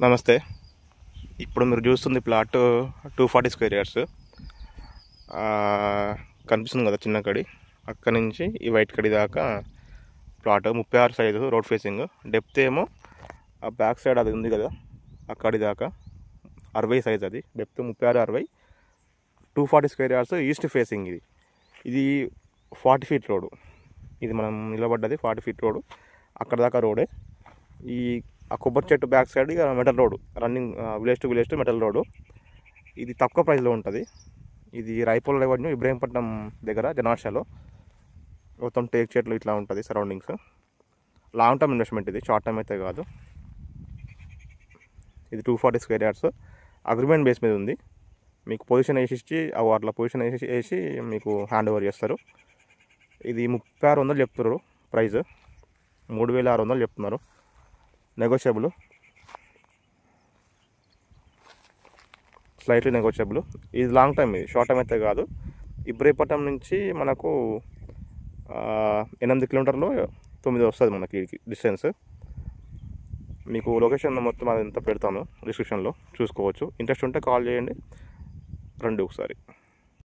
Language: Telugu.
నమస్తే. ఇప్పుడు మీరు చూస్తుంది ప్లాట్ 240 స్క్వేర్ యార్డ్స్. కనిపిస్తుంది కదా చిన్న కడి, అక్కడి నుంచి ఈ వైట్ కడి దాకా plot 36 size, road facing. Depth ఏమో ఆ బ్యాక్ సైడ్ అది ఉంది కదా అక్కడి దాకా 60 సైజ్, అది depth 36-60. 240 square yards, east facing. ఇది 40 ఫీట్ రోడ్. ఇది మనం నిలబడ్డది 40 ఫీట్ రోడ్, అక్కడ దాకా రోడే. ఆ కొబ్బరి చెట్టు బ్యాక్ సైడ్ ఇక metal road, running village to metal road. ఇది తక్కువ ప్రైస్లో ఉంటుంది. ఇది రైపోల్ రెవెన్యూ, ఇబ్రహీంపట్నం దగ్గర జనార్షాలో. మొత్తం టేక్ చెట్లు ఇట్లా ఉంటుంది సరౌండింగ్స్. లాంగ్ టర్మ్ ఇన్వెస్ట్మెంట్, ఇది షార్ట్ టర్మ్ అయితే కాదు. ఇది 240 స్క్వేర్ యార్డ్స్, అగ్రిమెంట్ బేస్ మీద ఉంది. మీకు పొజిషన్ వేసి అట్లా పొజిషన్ వేసి మీకు హ్యాండ్ ఓవర్ చేస్తారు. ఇది 3600 చెప్తున్నారు ప్రైస్, 3600 చెప్తున్నారు. Negotiable, slightly negotiable. ఇది లాంగ్ టైం, ఇది షార్ట్ టైం అయితే కాదు. ఇబ్రహీంపట్నం నుంచి మనకు 8 కిలోమీటర్లు 9 వస్తుంది మనకి డిస్టెన్స్. మీకు లొకేషన్ మొత్తం అదంతా పెడతాను డిస్క్రిప్షన్లో, చూసుకోవచ్చు. ఇంట్రెస్ట్ ఉంటే కాల్ చేయండి, రండి ఒకసారి.